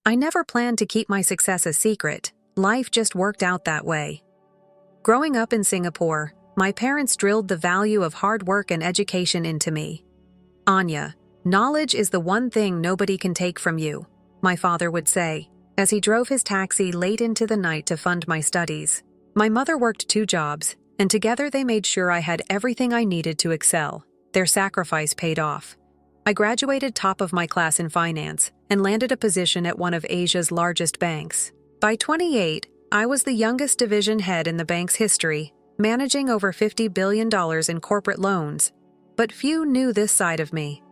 I never planned to keep my success a secret. Life just worked out that way. Growing up in Singapore, my parents drilled the value of hard work and education into me. "Anya, knowledge is the one thing nobody can take from you," my father would say, as he drove his taxi late into the night to fund my studies. My mother worked 2 jobs, and together they made sure I had everything I needed to excel. Their sacrifice paid off. I graduated top of my class in finance and landed a position at one of Asia's largest banks. By 28, I was the youngest division head in the bank's history, managing over $50 billion in corporate loans. But few knew this side of me.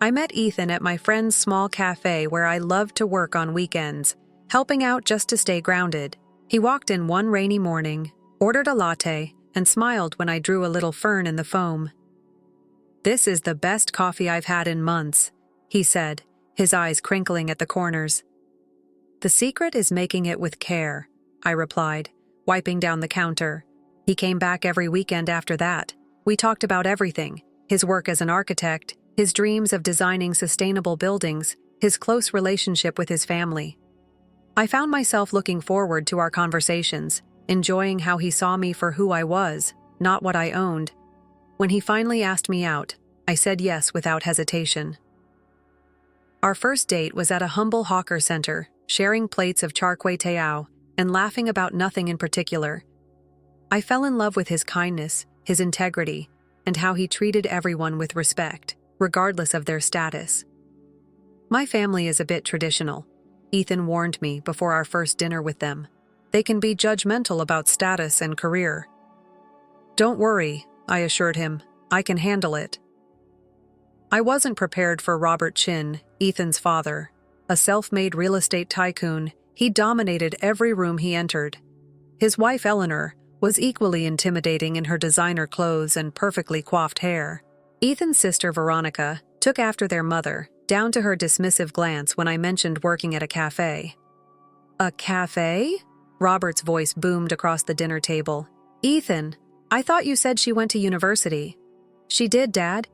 I met Ethan at my friend's small cafe where I loved to work on weekends, helping out just to stay grounded. He walked in one rainy morning, ordered a latte, and smiled when I drew a little fern in the foam. "This is the best coffee I've had in months," he said, his eyes crinkling at the corners. "The secret is making it with care," I replied, wiping down the counter. He came back every weekend after that. We talked about everything: his work as an architect, his dreams of designing sustainable buildings, his close relationship with his family. I found myself looking forward to our conversations, enjoying how he saw me for who I was, not what I owned. When he finally asked me out, I said yes without hesitation. Our first date was at a humble hawker center, sharing plates of char kway teow and laughing about nothing in particular. I fell in love with his kindness, his integrity, and how he treated everyone with respect, regardless of their status. "My family is a bit traditional," Ethan warned me before our first dinner with them. "They can be judgmental about status and career." "Don't worry," I assured him. "I can handle it." I wasn't prepared for Robert Chin, Ethan's father. A self-made real estate tycoon, he dominated every room he entered. His wife, Eleanor, was equally intimidating in her designer clothes and perfectly coiffed hair. Ethan's sister, Veronica, took after their mother, down to her dismissive glance when I mentioned working at a cafe. "A cafe?" Robert's voice boomed across the dinner table. "Ethan, I thought you said she went to university." "She did, Dad.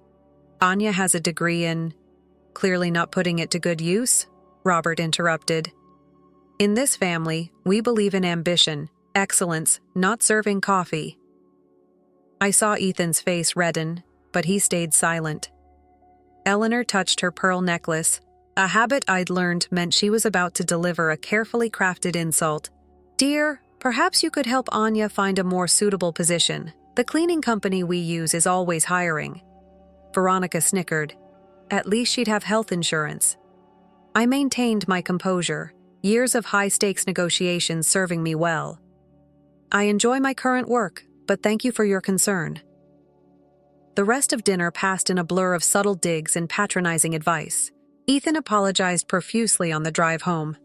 Anya has a degree in—" "Clearly not putting it to good use," Robert interrupted. "In this family, we believe in ambition, excellence, not serving coffee." I saw Ethan's face redden, but he stayed silent. Eleanor touched her pearl necklace. A habit I'd learned meant she was about to deliver a carefully crafted insult. "Dear, perhaps you could help Anya find a more suitable position. The cleaning company we use is always hiring." Veronica snickered. At least she'd have health insurance. I maintained my composure, years of high-stakes negotiations serving me well. "I enjoy my current work, but thank you for your concern." The rest of dinner passed in a blur of subtle digs and patronizing advice. Ethan apologized profusely on the drive home.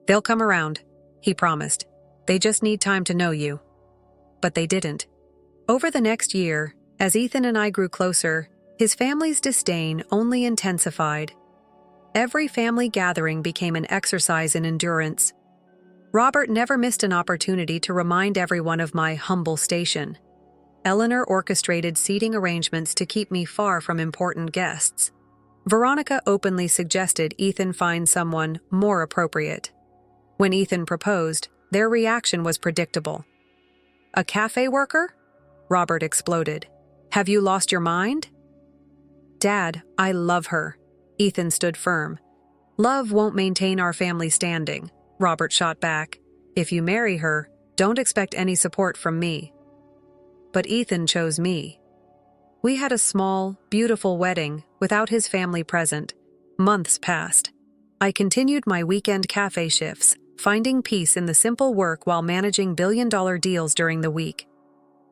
"They'll come around," he promised. "They just need time to know you." But they didn't. Over the next year, as Ethan and I grew closer, his family's disdain only intensified. Every family gathering became an exercise in endurance. Robert never missed an opportunity to remind everyone of my humble station. Eleanor orchestrated seating arrangements to keep me far from important guests. Veronica openly suggested Ethan find someone more appropriate. When Ethan proposed, their reaction was predictable. "A cafe worker?" Robert exploded. "Have you lost your mind?" "Dad, I love her." Ethan stood firm. "Love won't maintain our family standing," Robert shot back. "If you marry her, don't expect any support from me." But Ethan chose me. We had a small, beautiful wedding without his family present. Months passed. I continued my weekend cafe shifts, finding peace in the simple work while managing billion-dollar deals during the week.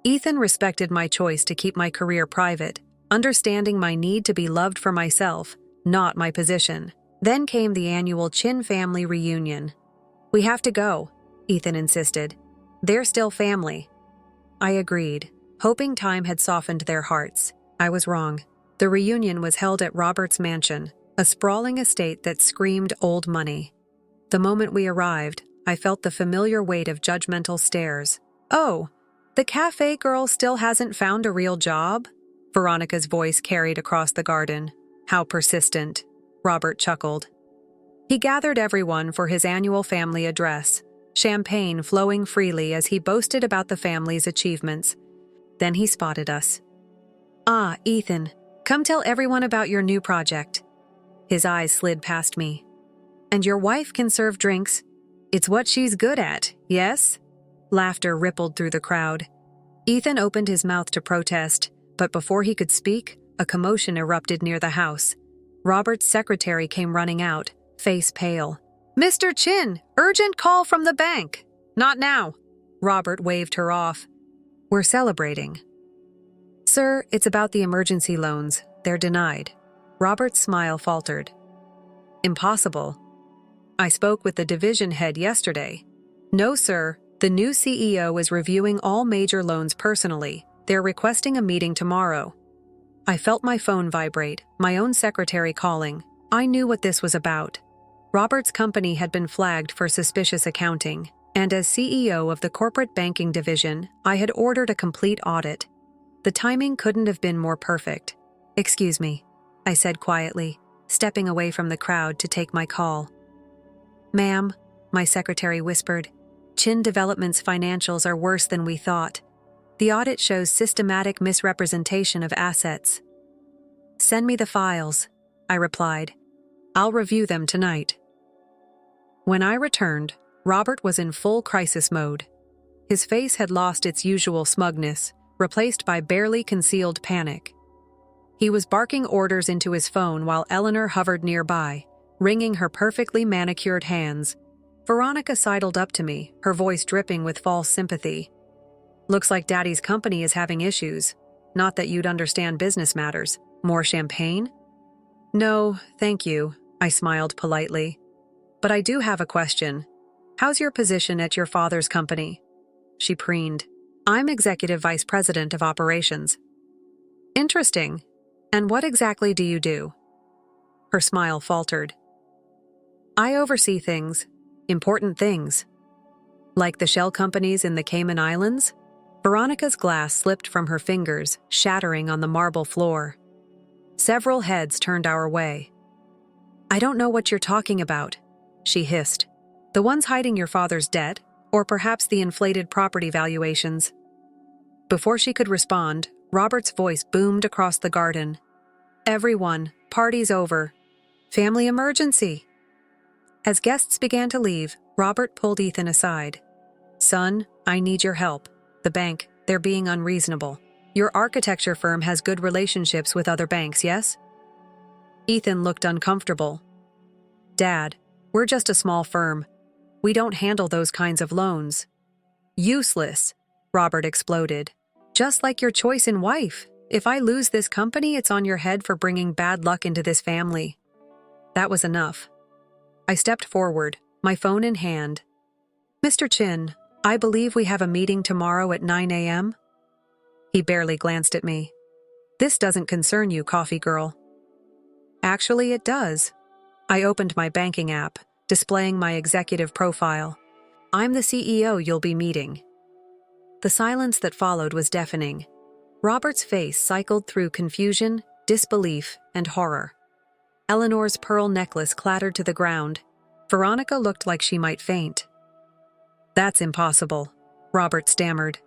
Ethan respected my choice to keep my career private, understanding my need to be loved for myself, not my position. Then came the annual Chin family reunion. "We have to go," Ethan insisted. "They're still family." I agreed, hoping time had softened their hearts. I was wrong. The reunion was held at Robert's mansion, a sprawling estate that screamed old money. The moment we arrived, I felt the familiar weight of judgmental stares. "Oh, the cafe girl still hasn't found a real job?" Veronica's voice carried across the garden. "How persistent," Robert chuckled. He gathered everyone for his annual family address, champagne flowing freely as he boasted about the family's achievements. Then he spotted us. "Ah, Ethan, come tell everyone about your new project." His eyes slid past me. "And your wife can serve drinks? It's what she's good at, yes?" Laughter rippled through the crowd. Ethan opened his mouth to protest, but before he could speak, a commotion erupted near the house. Robert's secretary came running out, face pale. "Mr. Chin, urgent call from the bank." "Not now." Robert waved her off. "We're celebrating." "Sir, it's about the emergency loans. They're denied." Robert's smile faltered. "Impossible. I spoke with the division head yesterday." "No, sir. The new CEO is reviewing all major loans personally. They're requesting a meeting tomorrow." I felt my phone vibrate, my own secretary calling. I knew what this was about. Robert's company had been flagged for suspicious accounting, and as CEO of the corporate banking division, I had ordered a complete audit. The timing couldn't have been more perfect. "Excuse me," I said quietly, stepping away from the crowd to take my call. "Ma'am," my secretary whispered, "Chin Development's financials are worse than we thought. The audit shows systematic misrepresentation of assets." "Send me the files," I replied. "I'll review them tonight." When I returned, Robert was in full crisis mode. His face had lost its usual smugness, replaced by barely concealed panic. He was barking orders into his phone while Eleanor hovered nearby, wringing her perfectly manicured hands. Veronica sidled up to me, her voice dripping with false sympathy. "Looks like Daddy's company is having issues. Not that you'd understand business matters. More champagne?" "No, thank you," I smiled politely. "But I do have a question. How's your position at your father's company?" She preened. "I'm Executive Vice President of Operations." "Interesting. And what exactly do you do?" Her smile faltered. "I oversee things. Important things. Like the shell companies in the Cayman Islands?" Veronica's glass slipped from her fingers, shattering on the marble floor. Several heads turned our way. "I don't know what you're talking about," she hissed. "The ones hiding your father's debt, or perhaps the inflated property valuations?" Before she could respond, Robert's voice boomed across the garden. "Everyone, party's over. Family emergency." As guests began to leave, Robert pulled Ethan aside. "Son, I need your help. The bank, they're being unreasonable. Your architecture firm has good relationships with other banks, yes?" Ethan looked uncomfortable. "Dad, we're just a small firm. We don't handle those kinds of loans." "Useless," Robert exploded. "Just like your choice in wife. If I lose this company, it's on your head for bringing bad luck into this family." That was enough. I stepped forward, my phone in hand. "Mr. Chin, I believe we have a meeting tomorrow at 9 a.m. He barely glanced at me. "This doesn't concern you, coffee girl." "Actually, it does." I opened my banking app, displaying my executive profile. "I'm the CEO you'll be meeting." The silence that followed was deafening. Robert's face cycled through confusion, disbelief, and horror. Eleanor's pearl necklace clattered to the ground. Veronica looked like she might faint. "That's impossible," Robert stammered.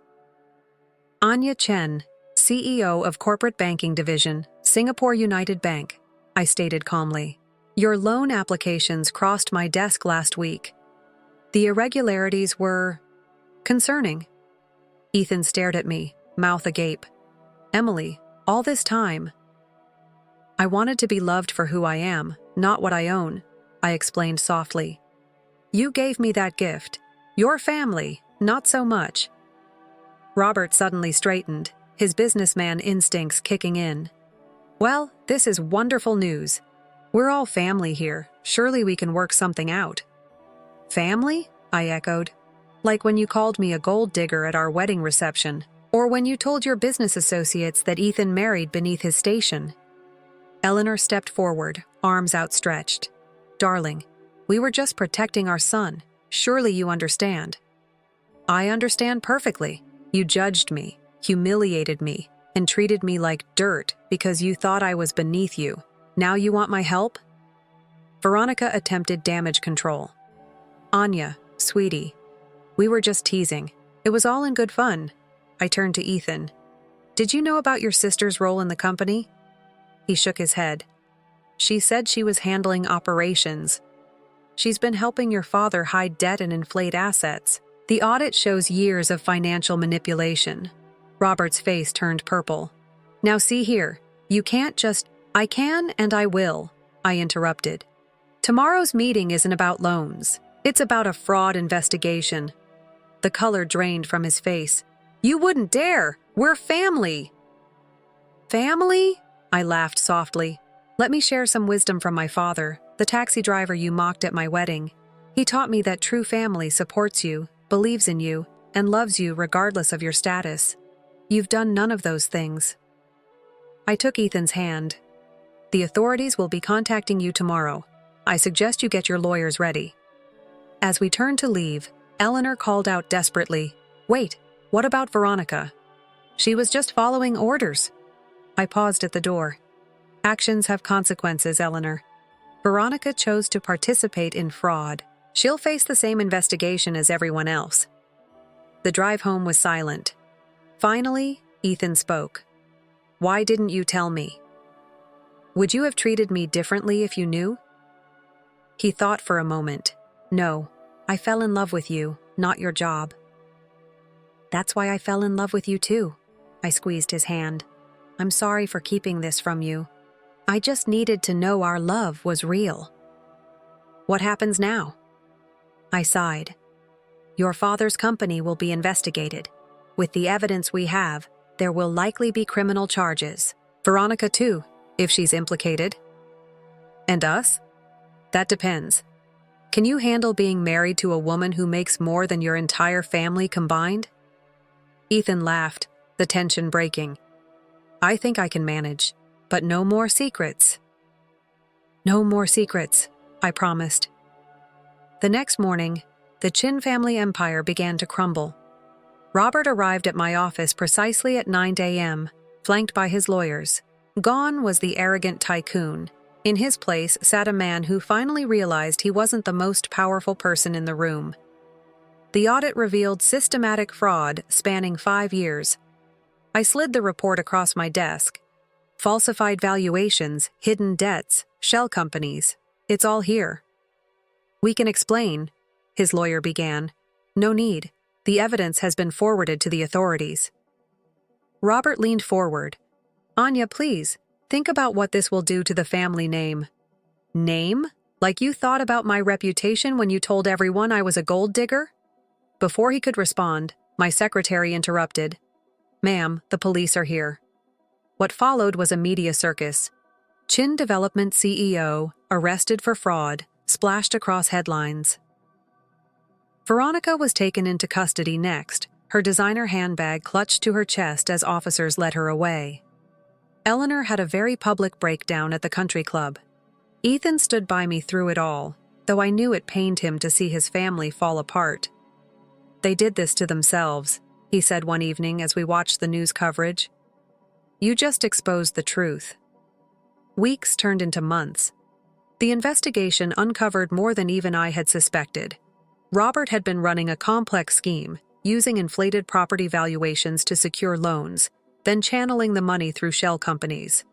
"Anya Chen, CEO of Corporate Banking Division, Singapore United Bank," I stated calmly. "Your loan applications crossed my desk last week. The irregularities were concerning." Ethan stared at me, mouth agape. "Emily, all this time." "I wanted to be loved for who I am, not what I own," I explained softly. "You gave me that gift. Your family, not so much." Robert suddenly straightened, his businessman instincts kicking in. "Well, this is wonderful news. We're all family here. Surely we can work something out." "Family?" I echoed. "Like when you called me a gold digger at our wedding reception, or when you told your business associates that Ethan married beneath his station." Eleanor stepped forward, arms outstretched. "Darling, we were just protecting our son. Surely you understand." "I understand perfectly. You judged me, humiliated me, and treated me like dirt because you thought I was beneath you. Now you want my help?" Veronica attempted damage control. Anya, sweetie. We were just teasing. It was all in good fun. I turned to Ethan. Did you know about your sister's role in the company? He shook his head. She said she was handling operations. She's been helping your father hide debt and inflate assets. The audit shows years of financial manipulation. Robert's face turned purple. Now see here, you can't just— I can and I will, I interrupted. Tomorrow's meeting isn't about loans. It's about a fraud investigation. The color drained from his face. You wouldn't dare! We're family! Family? I laughed softly. Let me share some wisdom from my father, the taxi driver you mocked at my wedding. He taught me that true family supports you, believes in you, and loves you regardless of your status. You've done none of those things. I took Ethan's hand. The authorities will be contacting you tomorrow. I suggest you get your lawyers ready. As we turned to leave, Eleanor called out desperately, Wait, what about Veronica? She was just following orders. I paused at the door. Actions have consequences, Eleanor. Veronica chose to participate in fraud. She'll face the same investigation as everyone else. The drive home was silent. Finally, Ethan spoke. Why didn't you tell me? Would you have treated me differently if you knew? He thought for a moment. No, I fell in love with you, not your job. That's why I fell in love with you too. I squeezed his hand. I'm sorry for keeping this from you. I just needed to know our love was real. What happens now? I sighed. Your father's company will be investigated. With the evidence we have, there will likely be criminal charges. Veronica too, if she's implicated. And us? That depends. Can you handle being married to a woman who makes more than your entire family combined? Ethan laughed, the tension breaking. I think I can manage, but no more secrets. No more secrets, I promised. The next morning, the Chin family empire began to crumble. Robert arrived at my office precisely at 9 a.m., flanked by his lawyers. Gone was the arrogant tycoon. In his place sat a man who finally realized he wasn't the most powerful person in the room. The audit revealed systematic fraud spanning 5 years. I slid the report across my desk. Falsified valuations, hidden debts, shell companies. It's all here. We can explain, his lawyer began. No need. The evidence has been forwarded to the authorities. Robert leaned forward. Anya, please, think about what this will do to the family name. Name? Like you thought about my reputation when you told everyone I was a gold digger? Before he could respond, my secretary interrupted. Ma'am, the police are here. What followed was a media circus. Chin Development CEO, arrested for fraud, splashed across headlines. Veronica was taken into custody next, her designer handbag clutched to her chest as officers led her away. Eleanor had a very public breakdown at the country club. Ethan stood by me through it all, though I knew it pained him to see his family fall apart. They did this to themselves, he said one evening as we watched the news coverage. You just exposed the truth. Weeks turned into months. The investigation uncovered more than even I had suspected. Robert had been running a complex scheme, using inflated property valuations to secure loans, then channeling the money through shell companies.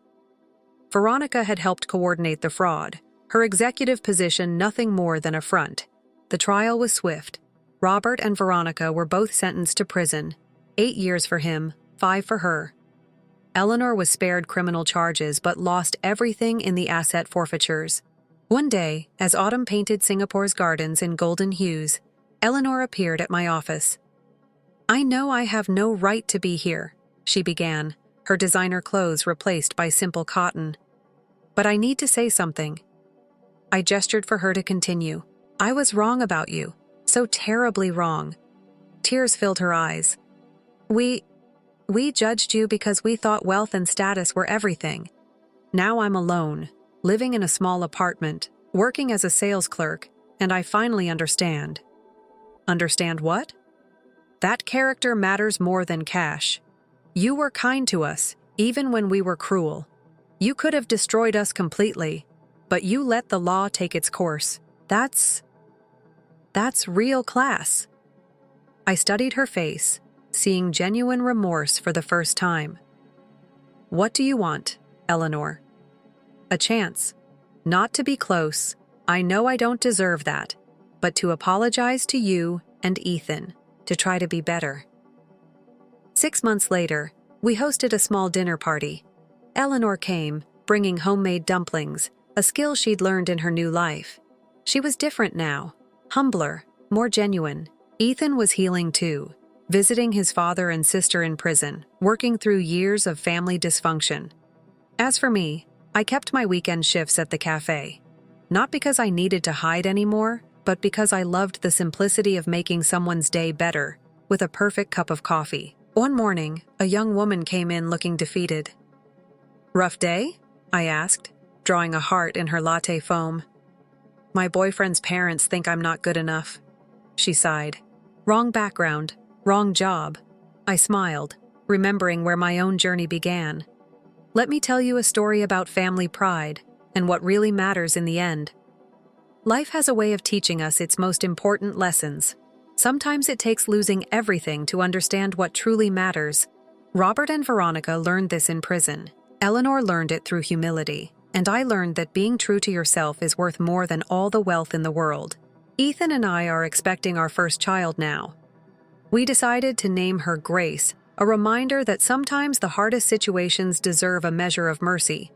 Veronica had helped coordinate the fraud, her executive position nothing more than a front. The trial was swift. Robert and Veronica were both sentenced to prison, 8 years for him, 5 for her. Eleanor was spared criminal charges but lost everything in the asset forfeitures. One day, as autumn painted Singapore's gardens in golden hues, Eleanor appeared at my office. I know I have no right to be here, she began, her designer clothes replaced by simple cotton. But I need to say something. I gestured for her to continue. I was wrong about you, so terribly wrong. Tears filled her eyes. We judged you because we thought wealth and status were everything. Now I'm alone, living in a small apartment, working as a sales clerk, and I finally understand. Understand what? That character matters more than cash. You were kind to us, even when we were cruel. You could have destroyed us completely. but you let the law take its course. That's real class." I studied her face, seeing genuine remorse for the first time. "What do you want, Eleanor?" "A chance. Not to be close. I know I don't deserve that. But to apologize to you and Ethan, to try to be better." 6 months later, we hosted a small dinner party. Eleanor came, bringing homemade dumplings, a skill she'd learned in her new life. She was different now, humbler, more genuine. Ethan was healing too, visiting his father and sister in prison, working through years of family dysfunction. As for me, I kept my weekend shifts at the cafe. Not because I needed to hide anymore, but because I loved the simplicity of making someone's day better, with a perfect cup of coffee. One morning, a young woman came in looking defeated. "Rough day?" I asked, drawing a heart in her latte foam. "My boyfriend's parents think I'm not good enough," she sighed. "Wrong background, wrong job." I smiled, remembering where my own journey began. "Let me tell you a story about family pride and what really matters in the end." Life has a way of teaching us its most important lessons. Sometimes it takes losing everything to understand what truly matters. Robert and Veronica learned this in prison. Eleanor learned it through humility, and I learned that being true to yourself is worth more than all the wealth in the world. Ethan and I are expecting our first child now. We decided to name her Grace, a reminder that sometimes the hardest situations deserve a measure of mercy.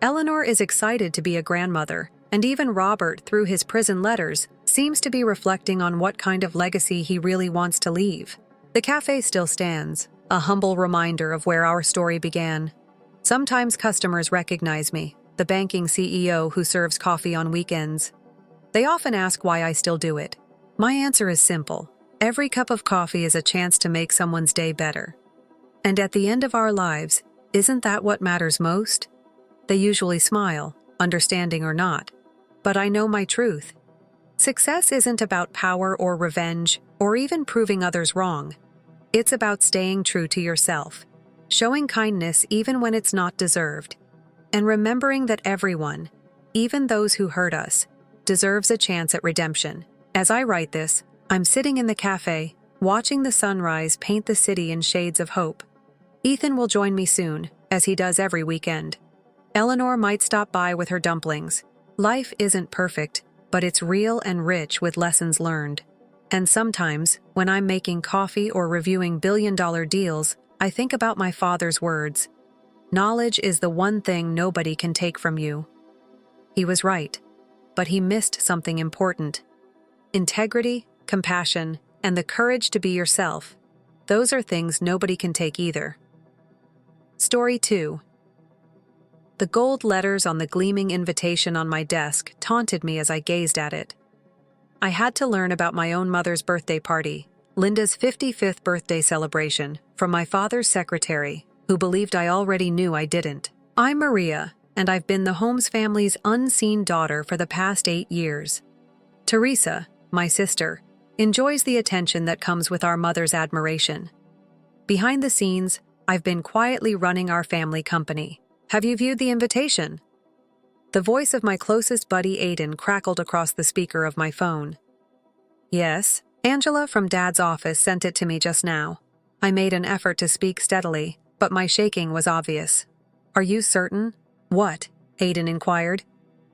Eleanor is excited to be a grandmother, and even Robert, through his prison letters, seems to be reflecting on what kind of legacy he really wants to leave. The cafe still stands, a humble reminder of where our story began. Sometimes customers recognize me, the banking CEO who serves coffee on weekends. They often ask why I still do it. My answer is simple. Every cup of coffee is a chance to make someone's day better. And at the end of our lives, isn't that what matters most? They usually smile, understanding or not. But I know my truth. Success isn't about power or revenge, or even proving others wrong. It's about staying true to yourself, showing kindness even when it's not deserved, and remembering that everyone, even those who hurt us, deserves a chance at redemption. As I write this, I'm sitting in the cafe, watching the sunrise paint the city in shades of hope. Ethan will join me soon, as he does every weekend. Eleanor might stop by with her dumplings. Life isn't perfect, but it's real and rich with lessons learned. And sometimes, when I'm making coffee or reviewing billion-dollar deals, I think about my father's words. Knowledge is the one thing nobody can take from you. He was right, but he missed something important. Integrity, compassion, and the courage to be yourself. Those are things nobody can take either. Story 2. The gold letters on the gleaming invitation on my desk taunted me as I gazed at it. I had to learn about my own mother's birthday party, Linda's 55th birthday celebration, from my father's secretary, who believed I already knew I didn't. I'm Maria, and I've been the Holmes family's unseen daughter for the past 8 years. Teresa, my sister, enjoys the attention that comes with our mother's admiration. Behind the scenes, I've been quietly running our family company. Have you viewed the invitation? The voice of my closest buddy Aiden crackled across the speaker of my phone. Yes, Angela from Dad's office sent it to me just now. I made an effort to speak steadily, but my shaking was obvious. Are you certain? What? Aiden inquired.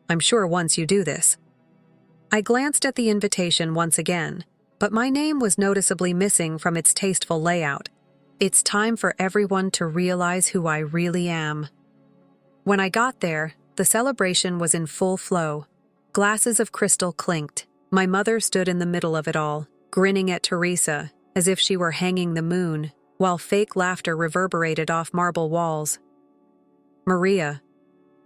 I'm sure once you do this. I glanced at the invitation once again, but my name was noticeably missing from its tasteful layout. It's time for everyone to realize who I really am. When I got there, the celebration was in full flow. Glasses of crystal clinked. My mother stood in the middle of it all, grinning at Teresa, as if she were hanging the moon, while fake laughter reverberated off marble walls. Maria.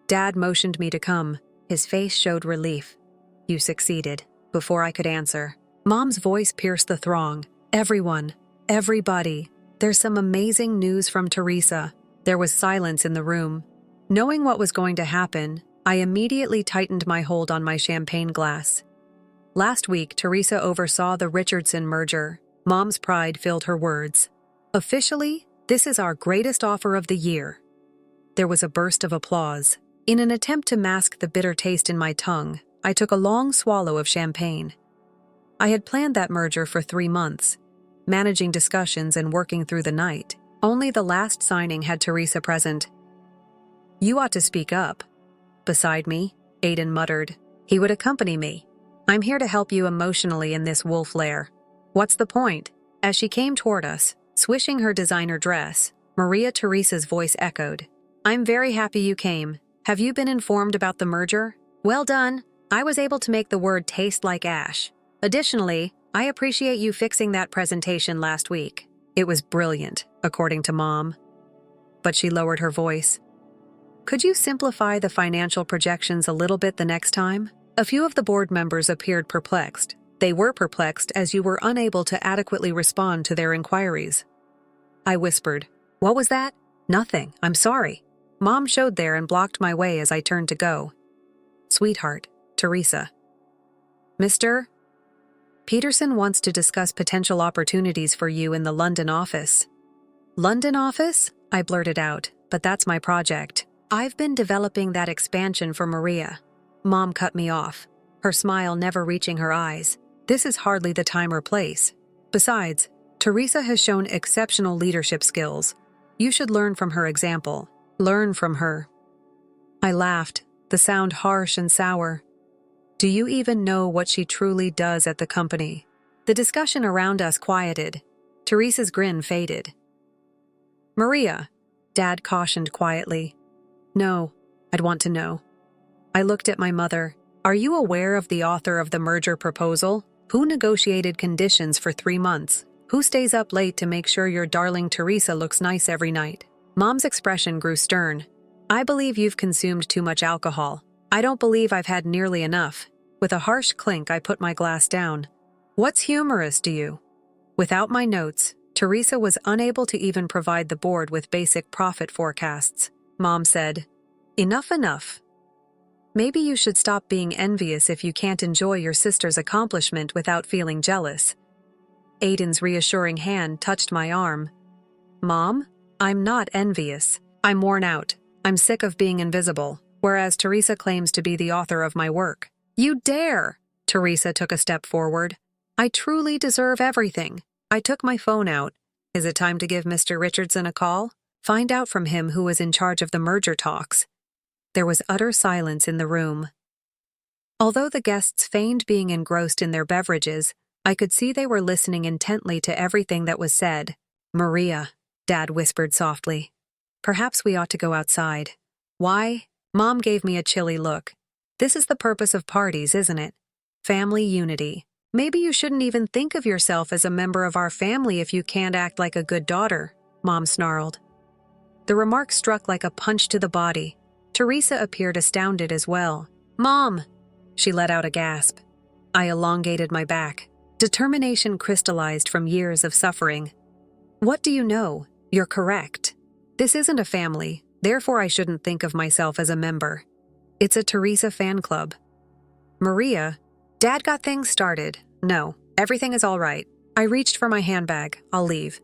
Dad motioned me to come. His face showed relief. You succeeded, before I could answer. Mom's voice pierced the throng. Everyone. Everybody. There's some amazing news from Teresa. There was silence in the room. Knowing what was going to happen, I immediately tightened my hold on my champagne glass. Last week, Teresa oversaw the Richardson merger. Mom's pride filled her words. Officially, this is our greatest offer of the year. There was a burst of applause. In an attempt to mask the bitter taste in my tongue, I took a long swallow of champagne. I had planned that merger for 3 months, managing discussions and working through the night. Only the last signing had Teresa present. "You ought to speak up." Beside me, Aiden muttered. He would accompany me. "I'm here to help you emotionally in this wolf lair." "What's the point?" As she came toward us, swishing her designer dress, Maria Teresa's voice echoed. "I'm very happy you came. Have you been informed about the merger?" "Well done. I was able to make the word taste like ash. Additionally, I appreciate you fixing that presentation last week. It was brilliant, according to Mom." But she lowered her voice. "Could you simplify the financial projections a little bit the next time?" A few of the board members appeared perplexed. They were perplexed as you were unable to adequately respond to their inquiries. I whispered, "What was that?" "Nothing, I'm sorry." Mom showed there and blocked my way as I turned to go. "Sweetheart, Teresa." "Mr. Peterson wants to discuss potential opportunities for you in the London office." "London office?" I blurted out, "but that's my project. I've been developing that expansion for Maria." Mom cut me off, her smile never reaching her eyes. "This is hardly the time or place. Besides, Teresa has shown exceptional leadership skills. You should learn from her example." "Learn from her." I laughed, the sound harsh and sour. "Do you even know what she truly does at the company?" The discussion around us quieted. Teresa's grin faded. "Maria," Dad cautioned quietly. "No, I'd want to know." I looked at my mother. "Are you aware of the author of the merger proposal? Who negotiated conditions for 3 months? Who stays up late to make sure your darling Teresa looks nice every night?" Mom's expression grew stern. "I believe you've consumed too much alcohol. I don't believe I've had nearly enough." With a harsh clink, I put my glass down. "What's humorous to you?" Without my notes, Teresa was unable to even provide the board with basic profit forecasts. Mom said, "Enough, enough. Maybe you should stop being envious if you can't enjoy your sister's accomplishment without feeling jealous." Aiden's reassuring hand touched my arm. "Mom, I'm not envious. I'm worn out. I'm sick of being invisible, whereas Teresa claims to be the author of my work." "You dare!" Teresa took a step forward. "I truly deserve everything." I took my phone out. "Is it time to give Mr. Richardson a call? Find out from him who was in charge of the merger talks." There was utter silence in the room. Although the guests feigned being engrossed in their beverages, I could see they were listening intently to everything that was said. "Maria," Dad whispered softly. "Perhaps we ought to go outside." "Why?" Mom gave me a chilly look. "This is the purpose of parties, isn't it? Family unity. Maybe you shouldn't even think of yourself as a member of our family if you can't act like a good daughter," Mom snarled. The remark struck like a punch to the body. Teresa appeared astounded as well. "Mom!" She let out a gasp. I elongated my back. Determination crystallized from years of suffering. "What do you know? You're correct. This isn't a family, therefore I shouldn't think of myself as a member. It's a Teresa fan club." "Maria, Dad got things started." "No, everything is all right." I reached for my handbag. "I'll leave."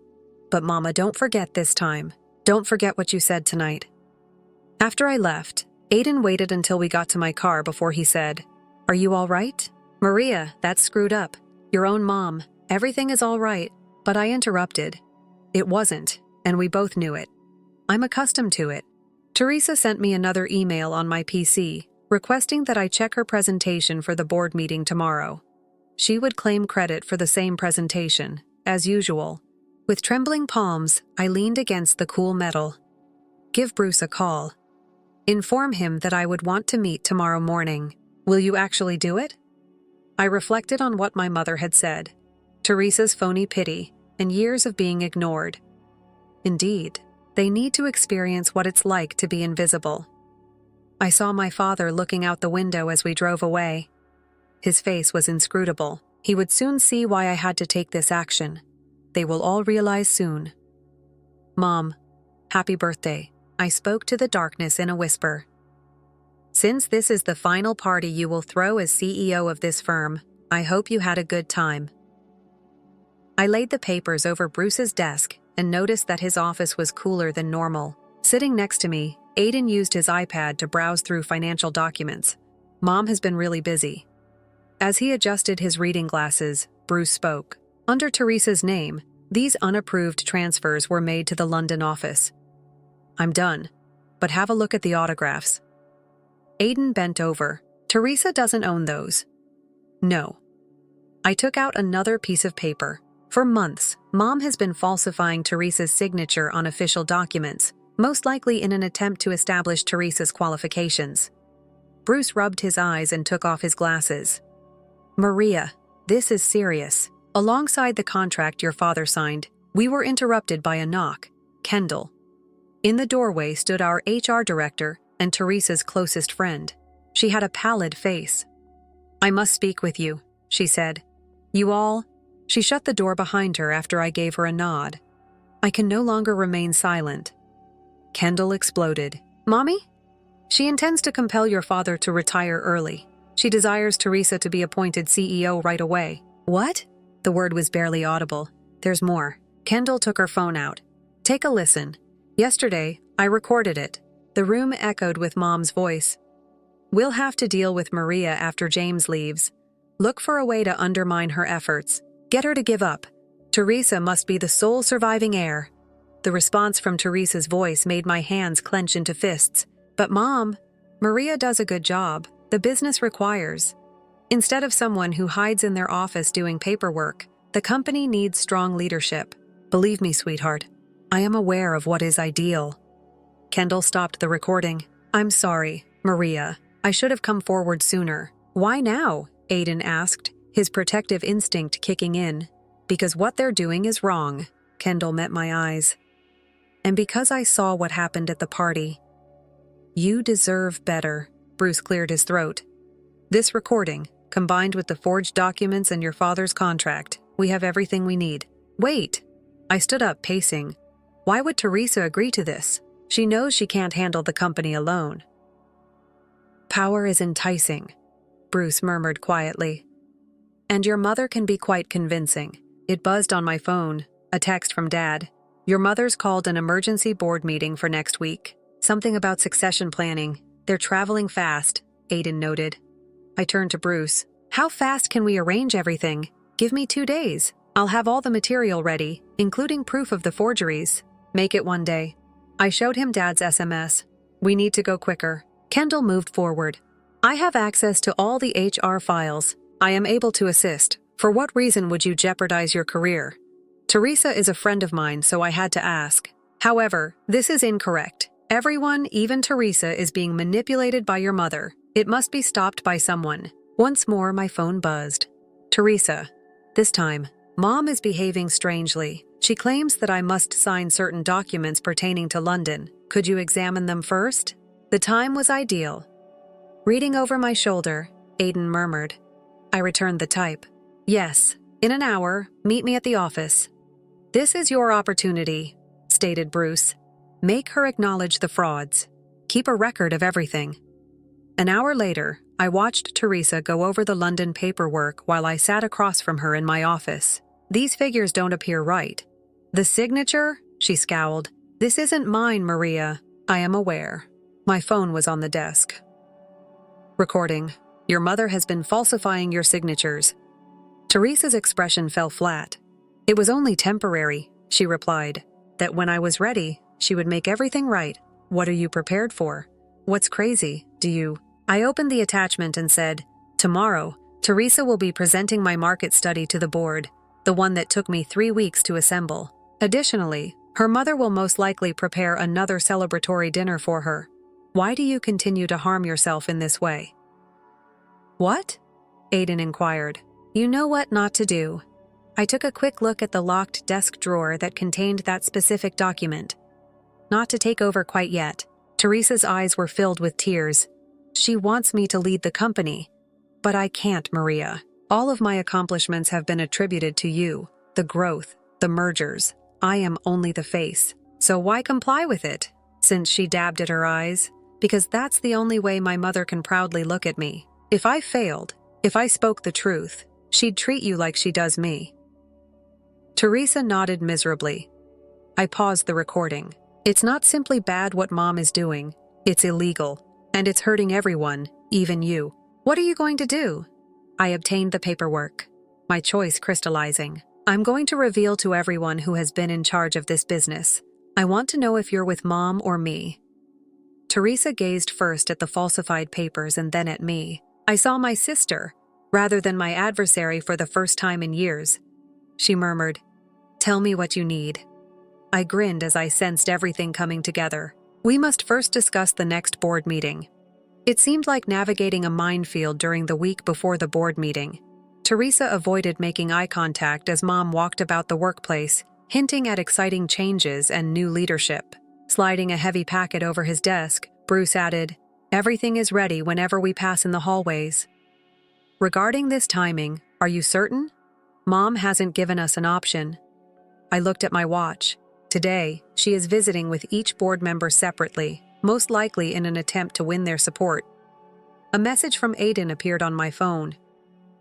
"But Mama, don't forget this time. Don't forget what you said tonight." After I left, Aiden waited until we got to my car before he said, "Are you all right?" "Maria, that's screwed up. Your own mom. Everything is all right." But I interrupted. It wasn't, and we both knew it. I'm accustomed to it. Teresa sent me another email on my PC, requesting that I check her presentation for the board meeting tomorrow. She would claim credit for the same presentation, as usual. With trembling palms, I leaned against the cool metal. Give Bruce a call. Inform him that I would want to meet tomorrow morning. Will you actually do it? I reflected on what my mother had said. Teresa's phony pity, and years of being ignored. Indeed, they need to experience what it's like to be invisible. I saw my father looking out the window as we drove away. His face was inscrutable. He would soon see why I had to take this action. They will all realize soon. "Mom, happy birthday." I spoke to the darkness in a whisper. "Since this is the final party you will throw as CEO of this firm, I hope you had a good time." I laid the papers over Bruce's desk and noticed that his office was cooler than normal. Sitting next to me, Aiden used his iPad to browse through financial documents. Mom has been really busy. As he adjusted his reading glasses, Bruce spoke. Under Teresa's name, these unapproved transfers were made to the London office. I'm done, but have a look at the autographs. Aiden bent over. Teresa doesn't own those. No. I took out another piece of paper. For months, Mom has been falsifying Teresa's signature on official documents, most likely in an attempt to establish Teresa's qualifications. Bruce rubbed his eyes and took off his glasses. Maria, this is serious. Alongside the contract your father signed, we were interrupted by a knock. Kendall. In the doorway stood our HR director and Teresa's closest friend. She had a pallid face. I must speak with you, she said. You all? She shut the door behind her after I gave her a nod. I can no longer remain silent. Kendall exploded. Mommy? She intends to compel your father to retire early. She desires Teresa to be appointed CEO right away. What? The word was barely audible. There's more. Kendall took her phone out. Take a listen. Yesterday, I recorded it. The room echoed with Mom's voice. We'll have to deal with Maria after James leaves. Look for a way to undermine her efforts. Get her to give up. Teresa must be the sole surviving heir. The response from Teresa's voice made my hands clench into fists. But Mom, Maria does a good job. The business requires. Instead of someone who hides in their office doing paperwork, the company needs strong leadership. Believe me, sweetheart, I am aware of what is ideal. Kendall stopped the recording. I'm sorry, Maria. I should have come forward sooner. Why now? Aiden asked, his protective instinct kicking in. Because what they're doing is wrong. Kendall met my eyes. And because I saw what happened at the party. You deserve better. Bruce cleared his throat. This recording, combined with the forged documents and your father's contract, we have everything we need. Wait! I stood up, pacing. Why would Teresa agree to this? She knows she can't handle the company alone. Power is enticing, Bruce murmured quietly. And your mother can be quite convincing. It buzzed on my phone, a text from Dad. Your mother's called an emergency board meeting for next week. Something about succession planning. They're traveling fast, Aiden noted. I turned to Bruce. How fast can we arrange everything? Give me 2 days. I'll have all the material ready, including proof of the forgeries. Make it one day. I showed him Dad's SMS. We need to go quicker. Kendall moved forward. I have access to all the HR files. I am able to assist. For what reason would you jeopardize your career? Teresa is a friend of mine, so I had to ask. However, this is incorrect. Everyone, even Teresa, is being manipulated by your mother. It must be stopped by someone. Once more, my phone buzzed. Teresa. This time, Mom is behaving strangely. She claims that I must sign certain documents pertaining to London. Could you examine them first? The time was ideal. Reading over my shoulder, Aiden murmured. I returned the type. Yes, in an hour, meet me at the office. This is your opportunity, stated Bruce. Make her acknowledge the frauds. Keep a record of everything. An hour later, I watched Teresa go over the London paperwork while I sat across from her in my office. These figures don't appear right. The signature? She scowled. This isn't mine, Maria. I am aware. My phone was on the desk. Recording. Your mother has been falsifying your signatures. Teresa's expression fell flat. It was only temporary, she replied. That when I was ready, she would make everything right. What are you prepared for? What's crazy, do you? I opened the attachment and said, tomorrow, Teresa will be presenting my market study to the board, the one that took me 3 weeks to assemble. Additionally, her mother will most likely prepare another celebratory dinner for her. Why do you continue to harm yourself in this way? What? Aiden inquired. You know what not to do. I took a quick look at the locked desk drawer that contained that specific document. Not to take over quite yet. Teresa's eyes were filled with tears. She wants me to lead the company. But I can't, Maria. All of my accomplishments have been attributed to you. The growth, the mergers. I am only the face. So why comply with it? Since she dabbed at her eyes. Because that's the only way my mother can proudly look at me. If I failed, if I spoke the truth, she'd treat you like she does me. Teresa nodded miserably. I paused the recording. It's not simply bad what Mom is doing. It's illegal, and it's hurting everyone, even you. What are you going to do? I obtained the paperwork, my choice crystallizing. I'm going to reveal to everyone who has been in charge of this business. I want to know if you're with Mom or me. Teresa gazed first at the falsified papers and then at me. I saw my sister, rather than my adversary for the first time in years. She murmured, "Tell me what you need." I grinned as I sensed everything coming together. We must first discuss the next board meeting. It seemed like navigating a minefield during the week before the board meeting. Teresa avoided making eye contact as Mom walked about the workplace, hinting at exciting changes and new leadership. Sliding a heavy packet over his desk, Bruce added, "Everything is ready whenever we pass in the hallways." Regarding this timing, are you certain? Mom hasn't given us an option. I looked at my watch. Today, she is visiting with each board member separately, most likely in an attempt to win their support. A message from Aiden appeared on my phone.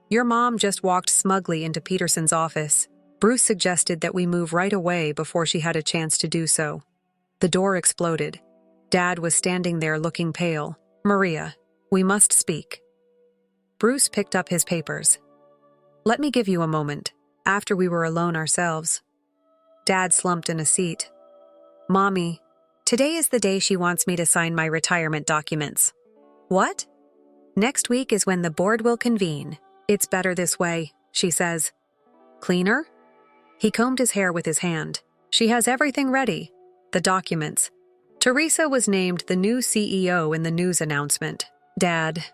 "Your mom just walked smugly into Peterson's office." Bruce suggested that we move right away before she had a chance to do so. The door exploded. Dad was standing there looking pale. "Maria, we must speak." Bruce picked up his papers. "Let me give you a moment." After we were alone ourselves, Dad slumped in a seat. "Mommy, today is the day she wants me to sign my retirement documents." "What?" "Next week is when the board will convene. It's better this way," she says. "Cleaner?" He combed his hair with his hand. "She has everything ready. The documents. Teresa was named the new CEO in the news announcement. Dad."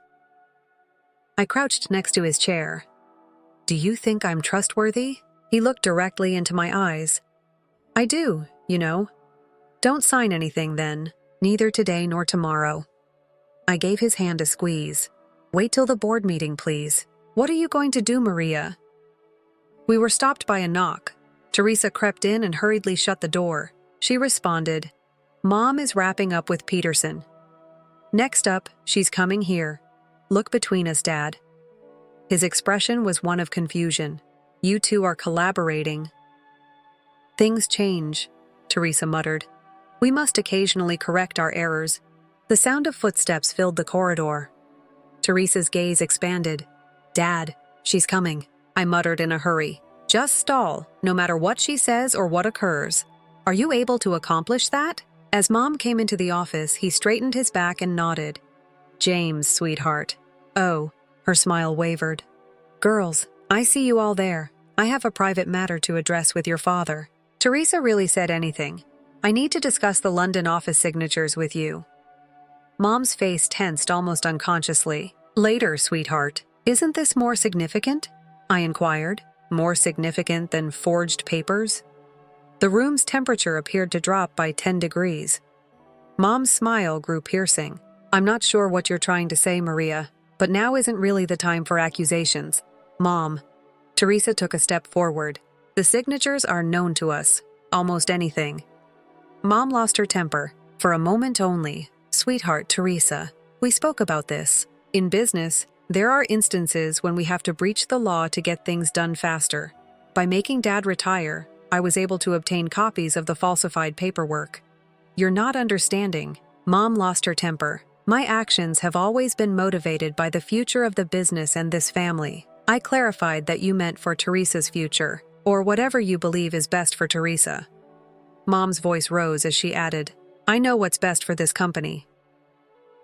I crouched next to his chair. "Do you think I'm trustworthy?" He looked directly into my eyes. "I do, you know." "Don't sign anything then, neither today nor tomorrow." I gave his hand a squeeze. "Wait till the board meeting, please." "What are you going to do, Maria?" We were stopped by a knock. Teresa crept in and hurriedly shut the door. She responded, "Mom is wrapping up with Peterson. Next up, she's coming here. Look between us, Dad." His expression was one of confusion. "You two are collaborating." "Things change," Teresa muttered. "We must occasionally correct our errors." The sound of footsteps filled the corridor. Teresa's gaze expanded. "Dad, she's coming," I muttered in a hurry. "Just stall, no matter what she says or what occurs. Are you able to accomplish that?" As Mom came into the office, he straightened his back and nodded. "James, sweetheart." "Oh," her smile wavered. "Girls, I see you all there. I have a private matter to address with your father." Teresa really said anything. "I need to discuss the London office signatures with you." Mom's face tensed almost unconsciously. "Later, sweetheart. Isn't this more significant?" I inquired. "More significant than forged papers?" The room's temperature appeared to drop by 10 degrees. Mom's smile grew piercing. "I'm not sure what you're trying to say, Maria, but now isn't really the time for accusations." "Mom." Teresa took a step forward. "The signatures are known to us. Almost anything." Mom lost her temper. "For a moment only. Sweetheart, Teresa. We spoke about this. In business, there are instances when we have to breach the law to get things done faster. By making Dad retire, I was able to obtain copies of the falsified paperwork." "You're not understanding." Mom lost her temper. "My actions have always been motivated by the future of the business and this family." I clarified that you meant for Teresa's future, or whatever you believe is best for Teresa. Mom's voice rose as she added, "I know what's best for this company.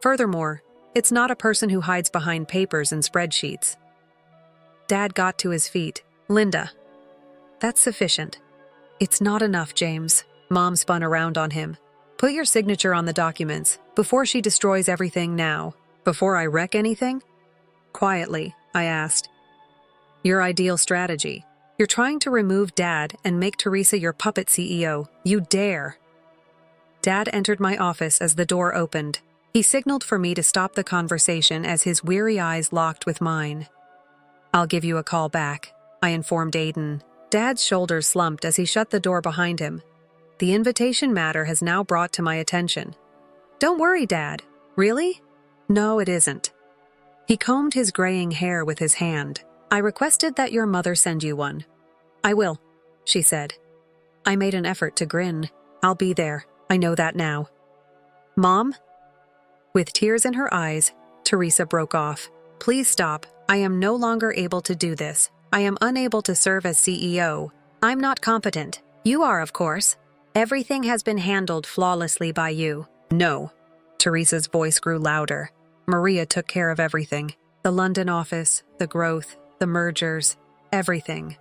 Furthermore, it's not a person who hides behind papers and spreadsheets." Dad got to his feet. "Linda, that's sufficient." "It's not enough, James." Mom spun around on him. "Put your signature on the documents, before she destroys everything now." "Before I wreck anything?" Quietly, I asked. "Your ideal strategy. You're trying to remove Dad and make Teresa your puppet CEO. You dare." Dad entered my office as the door opened. He signaled for me to stop the conversation as his weary eyes locked with mine. "I'll give you a call back," I informed Aiden. Dad's shoulders slumped as he shut the door behind him. "The invitation matter has now brought to my attention." "Don't worry, Dad." "Really?" "No, it isn't." He combed his graying hair with his hand. "I requested that your mother send you one." "I will," she said. I made an effort to grin. "I'll be there. I know that now." "Mom?" With tears in her eyes, Teresa broke off. Please stop. I am no longer able to do this. I am unable to serve as CEO. I'm not competent. You are, of course. Everything has been handled flawlessly by you. No. Teresa's voice grew louder. Maria took care of everything. The London office, the growth, the mergers, everything.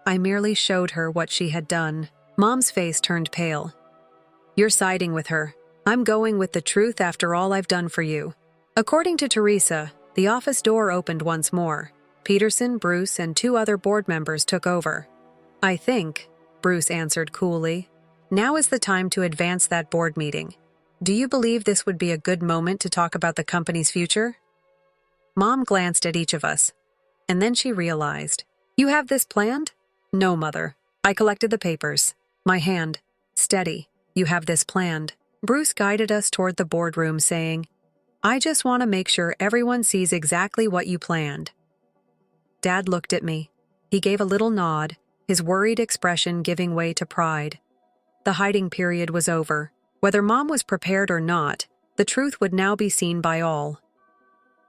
I merely showed her what she had done. Mom's face turned pale. You're siding with her. I'm going with the truth after all I've done for you. According to Teresa, the office door opened once more. Peterson, Bruce, and 2 other board members took over. I think, Bruce answered coolly, now is the time to advance that board meeting. Do you believe this would be a good moment to talk about the company's future? Mom glanced at each of us, and then she realized. You have this planned? No, Mother. I collected the papers. My hand. Steady. You have this planned. Bruce guided us toward the boardroom, saying, I just want to make sure everyone sees exactly what you planned. Dad looked at me. He gave a little nod, his worried expression giving way to pride. The hiding period was over. Whether Mom was prepared or not, the truth would now be seen by all.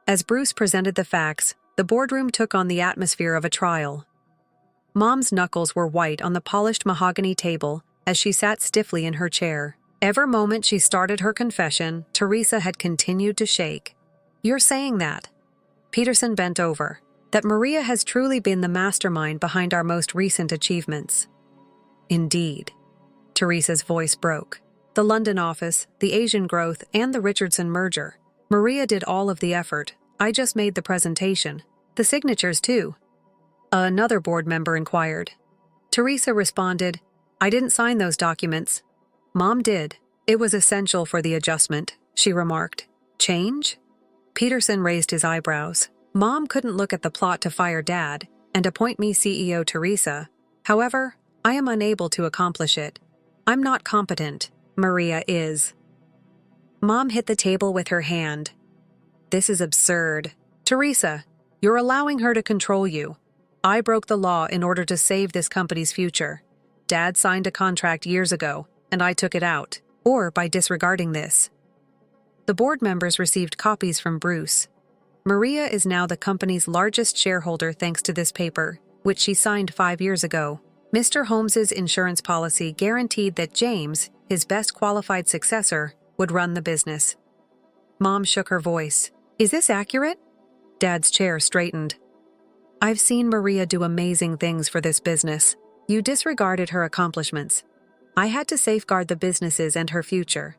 As Bruce presented the facts, the boardroom took on the atmosphere of a trial. Mom's knuckles were white on the polished mahogany table as she sat stiffly in her chair. Every moment she started her confession, Teresa had continued to shake. You're saying that? Peterson bent over. That Maria has truly been the mastermind behind our most recent achievements. Indeed. Teresa's voice broke. The London office, the Asian growth, and the Richardson merger. Maria did all of the effort. I just made the presentation. The signatures, too. Another board member inquired. Teresa responded, I didn't sign those documents. Mom did. It was essential for the adjustment, she remarked. Change? Peterson raised his eyebrows. Mom couldn't look at the plot to fire Dad and appoint me CEO Teresa. However, I am unable to accomplish it. I'm not competent. Maria is. Mom hit the table with her hand. This is absurd. Teresa, you're allowing her to control you. I broke the law in order to save this company's future. Dad signed a contract years ago, and I took it out, or by disregarding this. The board members received copies from Bruce. Maria is now the company's largest shareholder thanks to this paper, which she signed 5 years ago. Mr. Holmes's insurance policy guaranteed that James, his best qualified successor, would run the business. Mom shook her voice. Is this accurate? Dad's chair straightened. I've seen Maria do amazing things for this business. You disregarded her accomplishments. I had to safeguard the businesses and her future.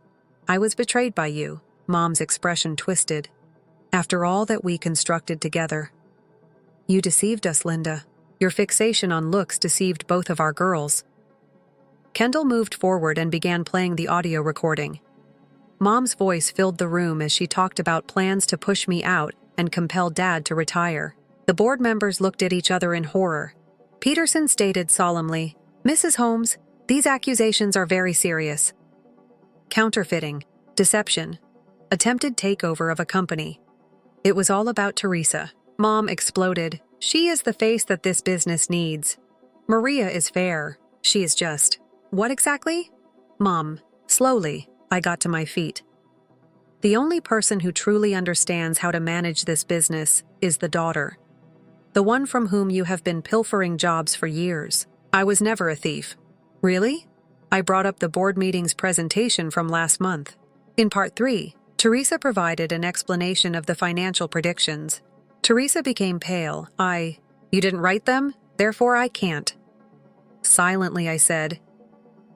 I was betrayed by you. Mom's expression twisted. After all that we constructed together. You deceived us, Linda. Your fixation on looks deceived both of our girls. Kendall moved forward and began playing the audio recording. Mom's voice filled the room as she talked about plans to push me out and compel Dad to retire. The board members looked at each other in horror. Peterson stated solemnly, Mrs. Holmes, these accusations are very serious. Counterfeiting, deception, attempted takeover of a company. It was all about Teresa. Mom exploded. She is the face that this business needs. Maria is fair. She is just. What exactly? Mom, slowly, I got to my feet. The only person who truly understands how to manage this business is the daughter. The one from whom you have been pilfering jobs for years. I was never a thief. Really? I brought up the board meeting's presentation from last month. In part 3, Teresa provided an explanation of the financial predictions. Teresa became pale. You didn't write them, therefore I can't. Silently I said,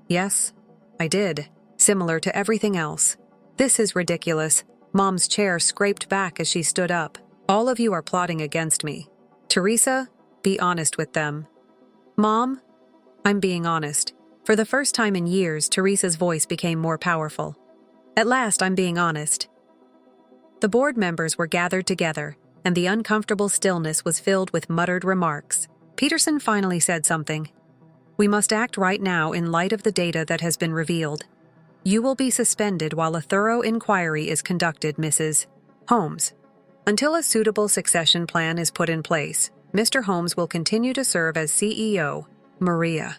yes, I did, similar to everything else. This is ridiculous. Mom's chair scraped back as she stood up. All of you are plotting against me. Teresa, be honest with them. Mom, I'm being honest. For the first time in years, Teresa's voice became more powerful. At last, I'm being honest. The board members were gathered together, and the uncomfortable stillness was filled with muttered remarks. Peterson finally said something. We must act right now in light of the data that has been revealed. You will be suspended while a thorough inquiry is conducted, Mrs. Holmes. Until a suitable succession plan is put in place, Mr. Holmes will continue to serve as CEO. Maria.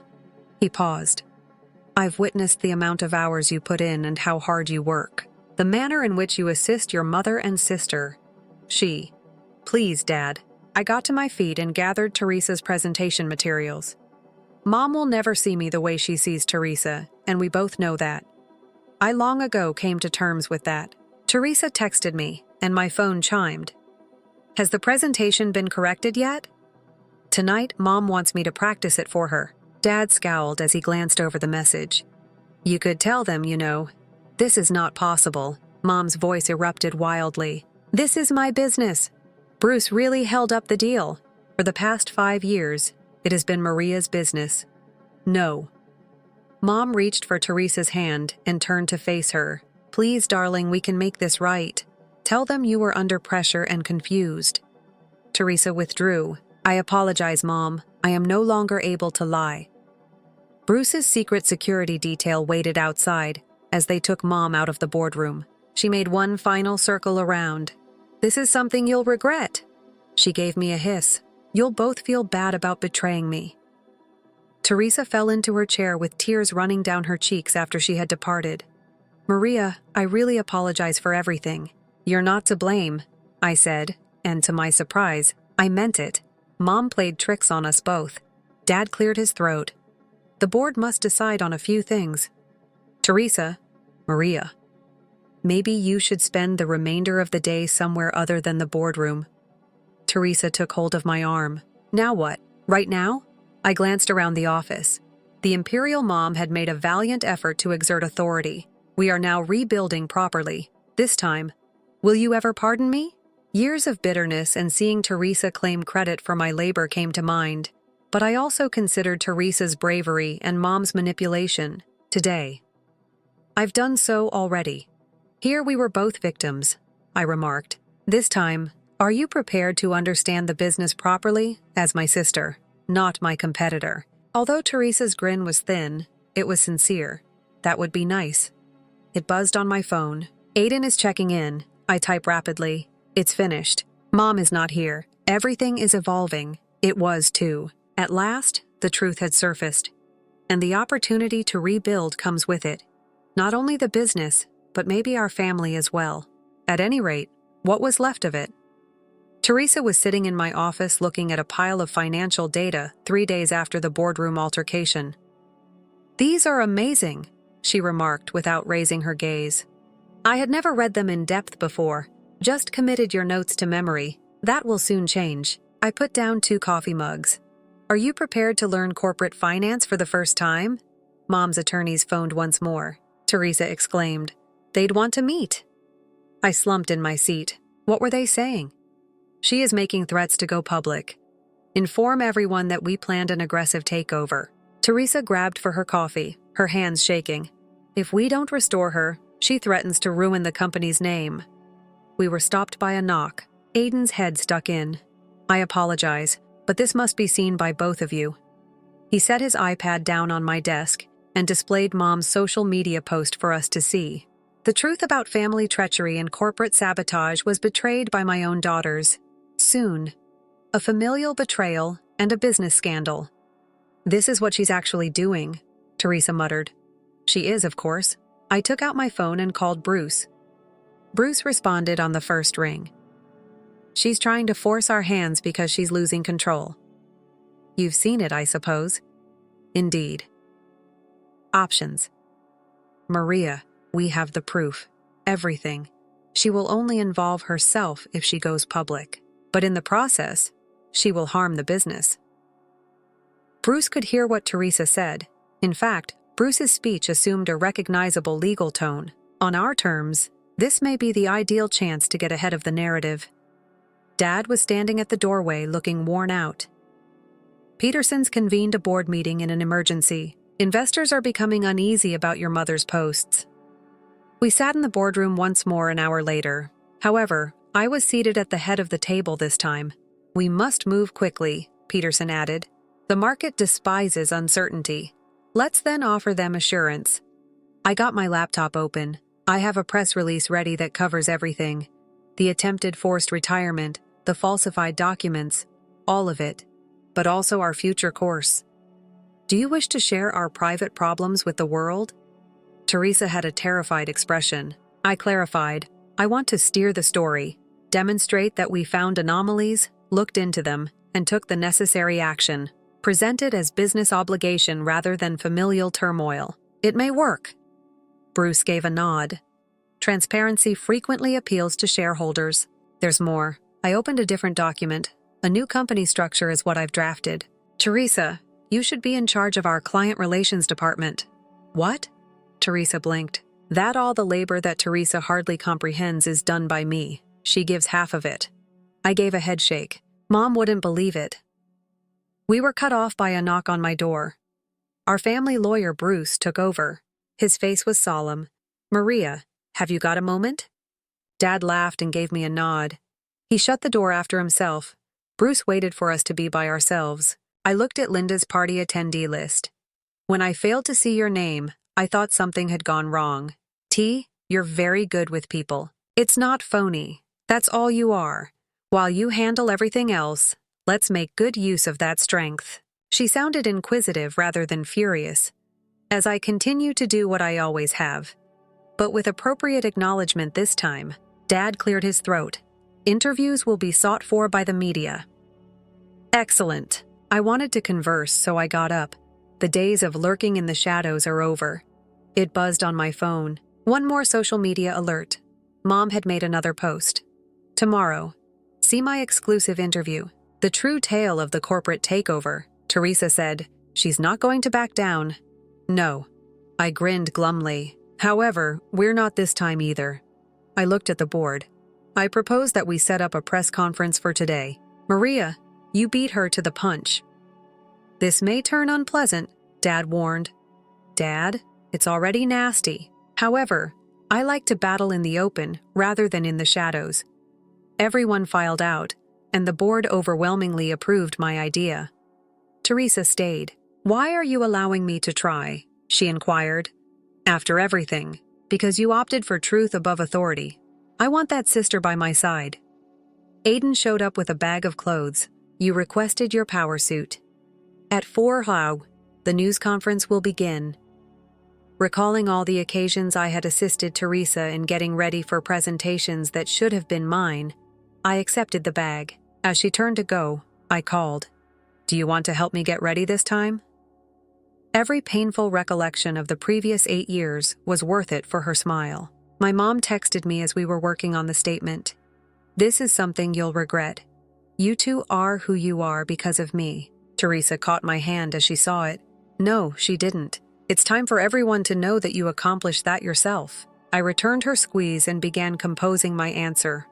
He paused. I've witnessed the amount of hours you put in and how hard you work. The manner in which you assist your mother and sister. She. Please, Dad. I got to my feet and gathered Teresa's presentation materials. Mom will never see me the way she sees Teresa, and we both know that. I long ago came to terms with that. Teresa texted me, and my phone chimed. Has the presentation been corrected yet? Tonight, Mom wants me to practice it for her. Dad scowled as he glanced over the message. You could tell them, you know. This is not possible. Mom's voice erupted wildly. This is my business. Bruce really held up the deal. For the past 5 years, it has been Maria's business. No. Mom reached for Teresa's hand and turned to face her. Please, darling, we can make this right. Tell them you were under pressure and confused. Teresa withdrew. I apologize, Mom. I am no longer able to lie. Bruce's secret security detail waited outside as they took Mom out of the boardroom. She made one final circle around. This is something you'll regret. She gave me a hiss. You'll both feel bad about betraying me. Teresa fell into her chair with tears running down her cheeks after she had departed. Maria, I really apologize for everything. You're not to blame, I said, and to my surprise, I meant it. Mom played tricks on us both. Dad cleared his throat. The board must decide on a few things. Teresa, Maria, maybe you should spend the remainder of the day somewhere other than the boardroom. Teresa took hold of my arm. Now what? Right now? I glanced around the office. The Imperial Mom had made a valiant effort to exert authority. We are now rebuilding properly. This time, will you ever pardon me? Years of bitterness and seeing Teresa claim credit for my labor came to mind. But I also considered Teresa's bravery and Mom's manipulation. Today. I've done so already. Here we were both victims, I remarked. This time, are you prepared to understand the business properly as my sister, not my competitor? Although Teresa's grin was thin, it was sincere. That would be nice. It buzzed on my phone. Aiden is checking in. I type rapidly. It's finished. Mom is not here. Everything is evolving. It was too. At last, the truth had surfaced. And the opportunity to rebuild comes with it. Not only the business, but maybe our family as well. At any rate, what was left of it? Teresa was sitting in my office looking at a pile of financial data 3 days after the boardroom altercation. These are amazing, she remarked without raising her gaze. I had never read them in depth before, just committed your notes to memory. That will soon change. I put down 2 coffee mugs. Are you prepared to learn corporate finance for the first time? Mom's attorneys phoned once more. Teresa exclaimed. They'd want to meet. I slumped in my seat. What were they saying? She is making threats to go public. Inform everyone that we planned an aggressive takeover. Teresa grabbed for her coffee, her hands shaking. If we don't restore her, she threatens to ruin the company's name. We were stopped by a knock. Aiden's head stuck in. I apologize, but this must be seen by both of you. He set his iPad down on my desk and displayed Mom's social media post for us to see. The truth about family treachery and corporate sabotage was betrayed by my own daughters. Soon. A familial betrayal and a business scandal. This is what she's actually doing, Teresa muttered. She is, of course. I took out my phone and called Bruce. Bruce responded on the first ring. She's trying to force our hands because she's losing control. You've seen it, I suppose. Indeed. Options. Maria, we have the proof. Everything. She will only involve herself if she goes public. But in the process, she will harm the business. Bruce could hear what Teresa said. In fact, Bruce's speech assumed a recognizable legal tone. On our terms, this may be the ideal chance to get ahead of the narrative. Dad was standing at the doorway looking worn out. Peterson's convened a board meeting in an emergency. Investors are becoming uneasy about your mother's posts. We sat in the boardroom once more an hour later. However, I was seated at the head of the table this time. We must move quickly, Peterson added. The market despises uncertainty. Let's then offer them assurance. I got my laptop open. I have a press release ready that covers everything. The attempted forced retirement, the falsified documents, all of it. But also our future course. Do you wish to share our private problems with the world? Teresa had a terrified expression. I clarified, I want to steer the story, demonstrate that we found anomalies, looked into them, and took the necessary action. Present it as business obligation rather than familial turmoil. It may work. Bruce gave a nod. Transparency frequently appeals to shareholders. There's more. I opened a different document. A new company structure is what I've drafted. Teresa, you should be in charge of our client relations department. What? Teresa blinked. That all the labor that Teresa hardly comprehends is done by me. She gives half of it. I gave a headshake. Mom wouldn't believe it. We were cut off by a knock on my door. Our family lawyer, Bruce, took over. His face was solemn. Maria, have you got a moment? Dad laughed and gave me a nod. He shut the door after himself. Bruce waited for us to be by ourselves. I looked at Linda's party attendee list. When I failed to see your name, I thought something had gone wrong. T, you're very good with people. It's not phony. That's all you are. While you handle everything else, let's make good use of that strength. She sounded inquisitive rather than furious, as I continue to do what I always have. But with appropriate acknowledgement this time, Dad cleared his throat. Interviews will be sought for by the media. Excellent. I wanted to converse, so I got up. The days of lurking in the shadows are over. It buzzed on my phone. One more social media alert. Mom had made another post. Tomorrow. See my exclusive interview. The true tale of the corporate takeover. Teresa said, she's not going to back down. No. I grinned glumly. However, we're not this time either. I looked at the board. I propose that we set up a press conference for today. Maria, you beat her to the punch. This may turn unpleasant, Dad warned. Dad, it's already nasty. However, I like to battle in the open rather than in the shadows. Everyone filed out, and the board overwhelmingly approved my idea. Teresa stayed. Why are you allowing me to try? She inquired. After everything, because you opted for truth above authority. I want that sister by my side. Aiden showed up with a bag of clothes. You requested your power suit. At 4 how, the news conference will begin. Recalling all the occasions I had assisted Teresa in getting ready for presentations that should have been mine, I accepted the bag. As she turned to go, I called. Do you want to help me get ready this time? Every painful recollection of the previous 8 years was worth it for her smile. My mom texted me as we were working on the statement. This is something you'll regret. You two are who you are because of me. Teresa caught my hand as she saw it. No, she didn't. It's time for everyone to know that you accomplished that yourself. I returned her squeeze and began composing my answer.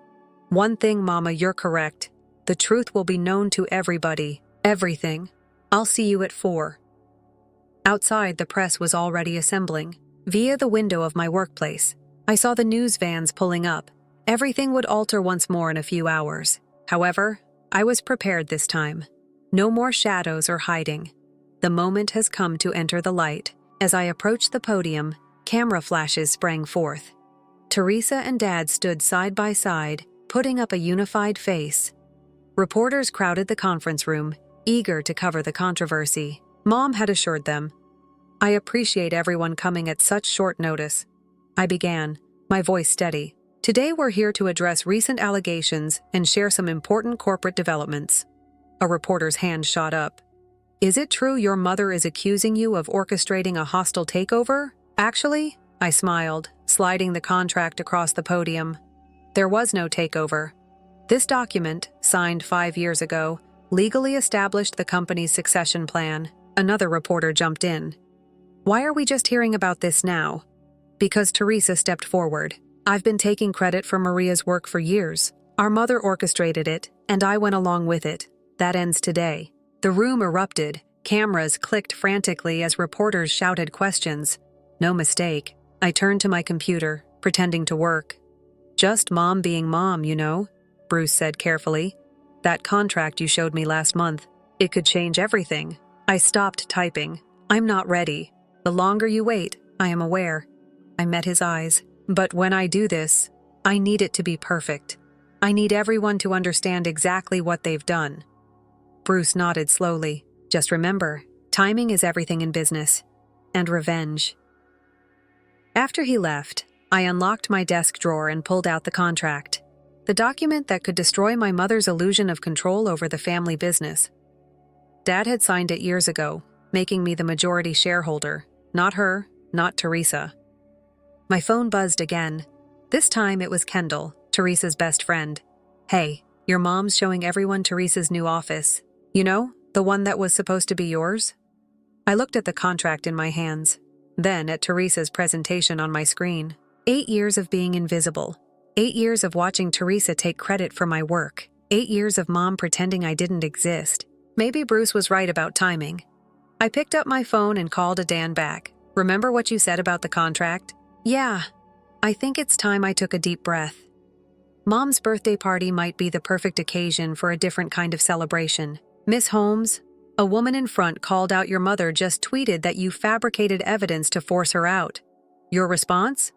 One thing, Mama, you're correct. The truth will be known to everybody. Everything. I'll see you at 4. Outside, the press was already assembling. Via the window of my workplace, I saw the news vans pulling up. Everything would alter once more in a few hours. However, I was prepared this time. No more shadows or hiding. The moment has come to enter the light. As I approached the podium, camera flashes sprang forth. Teresa and Dad stood side by side, putting up a unified face. Reporters crowded the conference room, eager to cover the controversy. Mom had assured them. I appreciate everyone coming at such short notice. I began, my voice steady. Today we're here to address recent allegations and share some important corporate developments. A reporter's hand shot up. Is it true your mother is accusing you of orchestrating a hostile takeover? Actually, I smiled, sliding the contract across the podium. There was no takeover. This document, signed 5 years ago, legally established the company's succession plan. Another reporter jumped in. Why are we just hearing about this now? Because Teresa stepped forward. I've been taking credit for Maria's work for years. Our mother orchestrated it, and I went along with it. That ends today. The room erupted. Cameras clicked frantically as reporters shouted questions. No mistake. I turned to my computer, pretending to work. Just Mom being Mom, you know, Bruce said carefully. That contract you showed me last month, it could change everything. I stopped typing. I'm not ready. The longer you wait, I am aware. I met his eyes. But when I do this, I need it to be perfect. I need everyone to understand exactly what they've done. Bruce nodded slowly. Just remember, timing is everything in business. And revenge. After he left, I unlocked my desk drawer and pulled out the contract. The document that could destroy my mother's illusion of control over the family business. Dad had signed it years ago, making me the majority shareholder. Not her, not Teresa. My phone buzzed again. This time it was Kendall, Teresa's best friend. "Hey, your mom's showing everyone Teresa's new office. You know, the one that was supposed to be yours?" I looked at the contract in my hands, then at Teresa's presentation on my screen. 8 years of being invisible. 8 years of watching Teresa take credit for my work. 8 years of Mom pretending I didn't exist. Maybe Bruce was right about timing. I picked up my phone and called Dan back. "Remember what you said about the contract?" "Yeah." I think it's time I took a deep breath. Mom's birthday party might be the perfect occasion for a different kind of celebration. "Miss Holmes, a woman in front called out your mother just tweeted that you fabricated evidence to force her out. Your response?"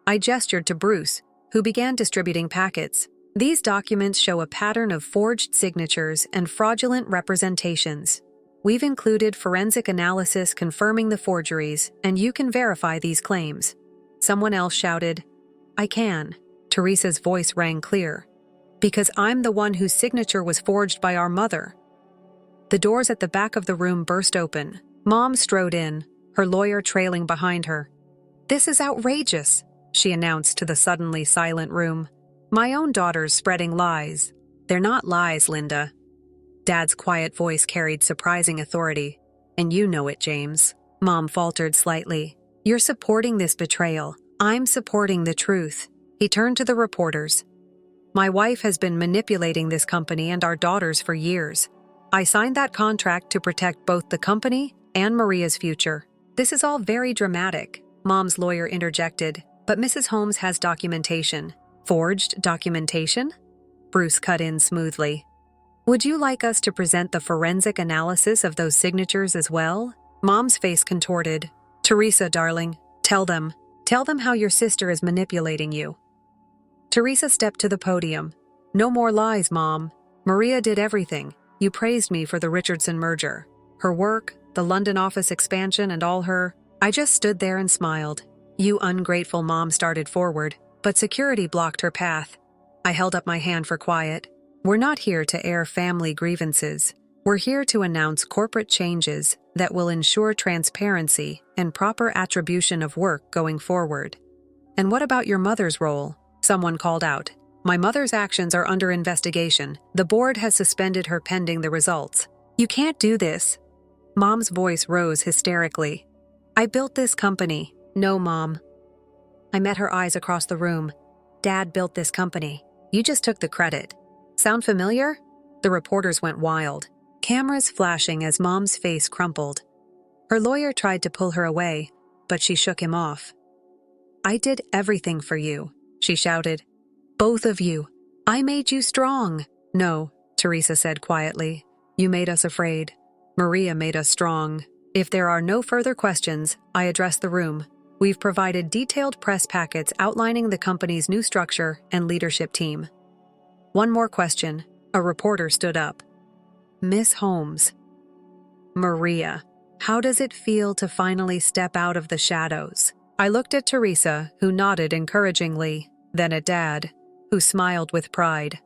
I gestured to Bruce, who began distributing packets. "These documents show a pattern of forged signatures and fraudulent representations. We've included forensic analysis confirming the forgeries, and you can verify these claims." Someone else shouted, "I can." Teresa's voice rang clear. "Because I'm the one whose signature was forged by our mother." The doors at the back of the room burst open. Mom strode in, her lawyer trailing behind her. "This is outrageous," she announced to the suddenly silent room. "My own daughter's spreading lies." "They're not lies, Linda." Dad's quiet voice carried surprising authority. "And you know it, James." Mom faltered slightly. "You're supporting this betrayal. I'm supporting the truth." He turned to the reporters. "My wife has been manipulating this company and our daughters for years. I signed that contract to protect both the company and Maria's future." "This is all very dramatic," Mom's lawyer interjected, "but Mrs. Holmes has documentation." "Forged documentation?" Bruce cut in smoothly. "Would you like us to present the forensic analysis of those signatures as well?" Mom's face contorted. "Teresa, darling, tell them how your sister is manipulating you." Teresa stepped to the podium. "No more lies, Mom. Maria did everything. You praised me for the Richardson merger. Her work, the London office expansion, and all her—" I just stood there and smiled. "You ungrateful," Mom started forward, but security blocked her path. I held up my hand for quiet. "We're not here to air family grievances. We're here to announce corporate changes that will ensure transparency and proper attribution of work going forward." "And what about your mother's role?" someone called out. "My mother's actions are under investigation. The board has suspended her pending the results." "You can't do this." Mom's voice rose hysterically. "I built this company." "No, Mom." I met her eyes across the room. "Dad built this company. You just took the credit." "Sound familiar?" The reporters went wild, cameras flashing as Mom's face crumpled. Her lawyer tried to pull her away, but she shook him off. "I did everything for you," she shouted. "Both of you. I made you strong." "No," Teresa said quietly. "You made us afraid. Maria made us strong." If there are no further questions, I address the room. We've provided detailed press packets outlining the company's new structure and leadership team. "One more question." A reporter stood up. "Miss Holmes. Maria, how does it feel to finally step out of the shadows?" I looked at Teresa, who nodded encouragingly, then at Dad, who smiled with pride.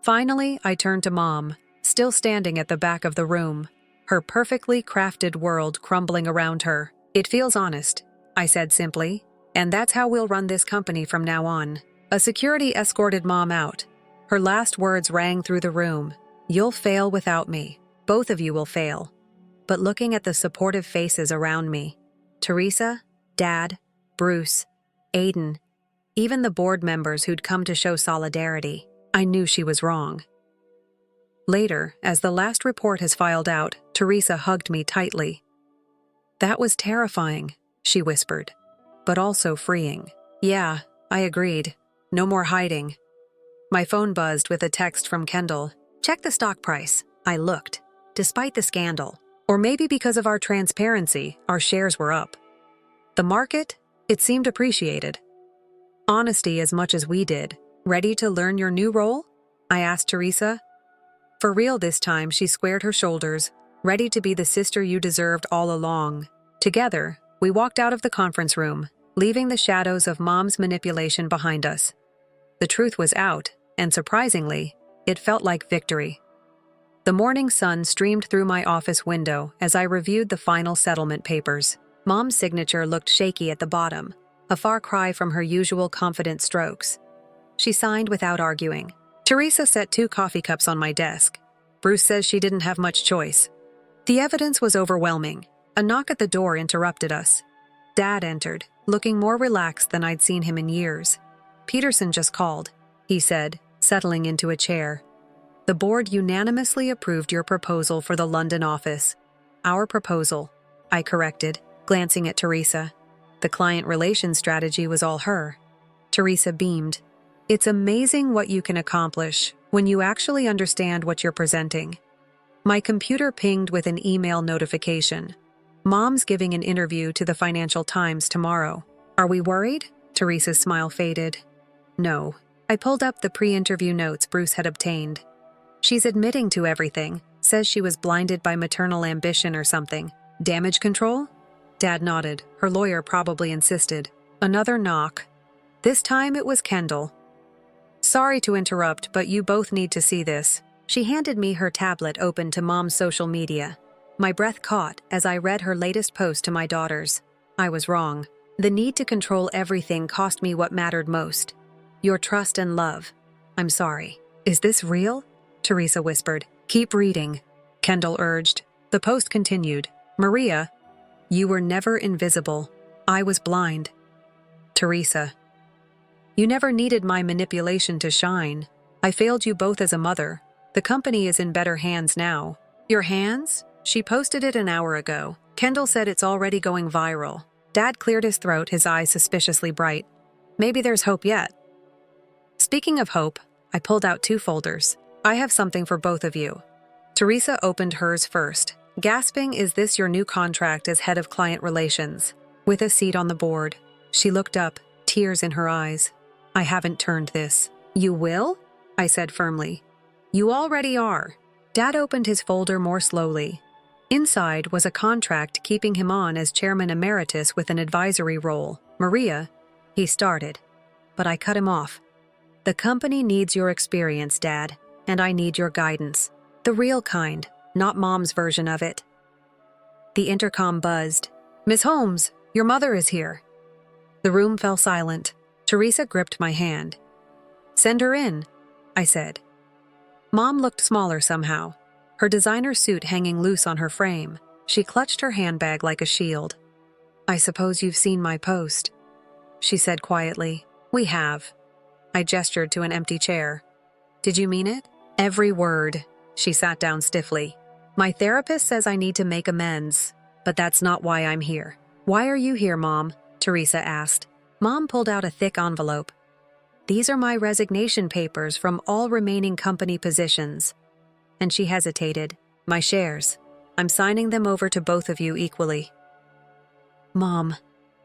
Finally, I turned to Mom, still standing at the back of the room, her perfectly crafted world crumbling around her. "It feels honest," I said simply, "and that's how we'll run this company from now on." A security escorted Mom out. Her last words rang through the room. "You'll fail without me. Both of you will fail." But looking at the supportive faces around me, Teresa, Dad, Bruce, Aiden, even the board members who'd come to show solidarity, I knew she was wrong. Later, as the last report has filed out, Teresa hugged me tightly. "That was terrifying," she whispered, "but also freeing." "Yeah," I agreed. "No more hiding." My phone buzzed with a text from Kendall. "Check the stock price." I looked. Despite the scandal, or maybe because of our transparency, our shares were up. The market? It seemed appreciated. "Honesty as much as we did. Ready to learn your new role?" I asked Teresa. For real this time, she squared her shoulders, ready to be the sister you deserved all along. Together, we walked out of the conference room, leaving the shadows of Mom's manipulation behind us. The truth was out, and surprisingly, it felt like victory. The morning sun streamed through my office window as I reviewed the final settlement papers. Mom's signature looked shaky at the bottom, a far cry from her usual confident strokes. She signed without arguing. Teresa set 2 coffee cups on my desk. Bruce says she didn't have much choice. The evidence was overwhelming. A knock at the door interrupted us. Dad entered, looking more relaxed than I'd seen him in years. "Peterson just called," he said, settling into a chair. "The board unanimously approved your proposal for the London office." "Our proposal," I corrected, glancing at Teresa. The client relations strategy was all her. Teresa beamed. "It's amazing what you can accomplish when you actually understand what you're presenting." My computer pinged with an email notification. "Mom's giving an interview to the Financial Times tomorrow. Are we worried?" Teresa's smile faded. "No." I pulled up the pre-interview notes Bruce had obtained. "She's admitting to everything, says she was blinded by maternal ambition or something. Damage control?" Dad nodded. Her lawyer probably insisted. Another knock. This time it was Kendall. "Sorry to interrupt, but you both need to see this." She handed me her tablet open to Mom's social media. My breath caught as I read her latest post to my daughters. I was wrong. The need to control everything cost me what mattered most. Your trust and love. "I'm sorry. Is this real?" Teresa whispered. "Keep reading," Kendall urged. The post continued. "Maria, you were never invisible. I was blind." Teresa, "You never needed my manipulation to shine. I failed you both as a mother. The company is in better hands now." "Your hands?" She posted it an hour ago. Kendall said it's already going viral. Dad cleared his throat, his eyes suspiciously bright. "Maybe there's hope yet." Speaking of hope, I pulled out 2 folders. "I have something for both of you." Teresa opened hers first, gasping, "Is this your new contract as head of client relations?" With a seat on the board, she looked up, tears in her eyes. "I haven't turned this." "You will?" I said firmly. "You already are." Dad opened his folder more slowly. Inside was a contract keeping him on as chairman emeritus with an advisory role. "Maria," he started, but I cut him off. "The company needs your experience, Dad, and I need your guidance. The real kind, not Mom's version of it." The intercom buzzed. "Miss Holmes, your mother is here." The room fell silent. Teresa gripped my hand. "Send her in," I said. Mom looked smaller somehow, her designer suit hanging loose on her frame. She clutched her handbag like a shield. "I suppose you've seen my post," she said quietly. "We have." I gestured to an empty chair. "Did you mean it?" "Every word." She sat down stiffly. "My therapist says I need to make amends, but that's not why I'm here." "Why are you here, Mom?" Teresa asked. Mom pulled out a thick envelope. "These are my resignation papers from all remaining company positions." And she hesitated. "My shares. I'm signing them over to both of you equally." "Mom,"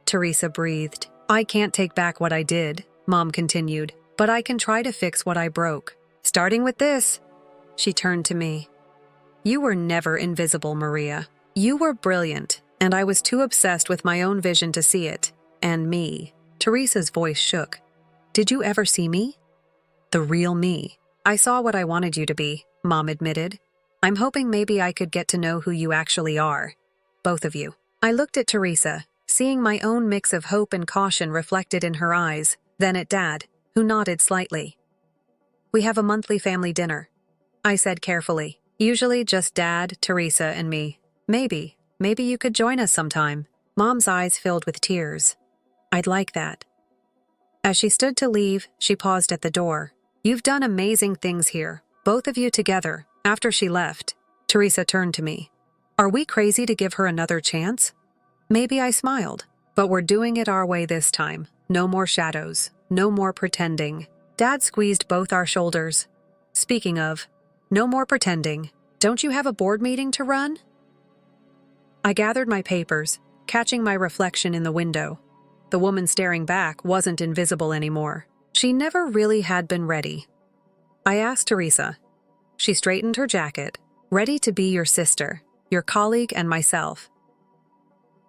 Teresa breathed. "I can't take back what I did," Mom continued, "but I can try to fix what I broke. Starting with this." She turned to me. "You were never invisible, Maria. You were brilliant, and I was too obsessed with my own vision to see it. And me." Teresa's voice shook. "Did you ever see me?" "The real me." "I saw what I wanted you to be," Mom admitted. "I'm hoping maybe I could get to know who you actually are. Both of you." I looked at Teresa, seeing my own mix of hope and caution reflected in her eyes, then at Dad, who nodded slightly. "We have a monthly family dinner," I said carefully. "Usually just Dad, Teresa, and me. Maybe you could join us sometime." Mom's eyes filled with tears. "I'd like that." As she stood to leave, she paused at the door. "You've done amazing things here, both of you together." After she left, Teresa turned to me. "Are we crazy to give her another chance?" Maybe I smiled. "But we're doing it our way this time. No more shadows. No more pretending." Dad squeezed both our shoulders. "Speaking of, no more pretending. Don't you have a board meeting to run?" I gathered my papers, catching my reflection in the window. The woman staring back wasn't invisible anymore. She never really had been ready. I asked Teresa. She straightened her jacket. "Ready to be your sister, your colleague, and myself."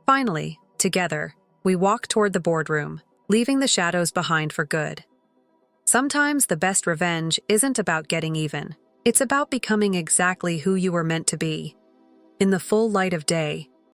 Finally, together, We walked toward the boardroom, leaving the shadows behind for good. Sometimes the best revenge isn't about getting even. It's about becoming exactly who you were meant to be. In the full light of day,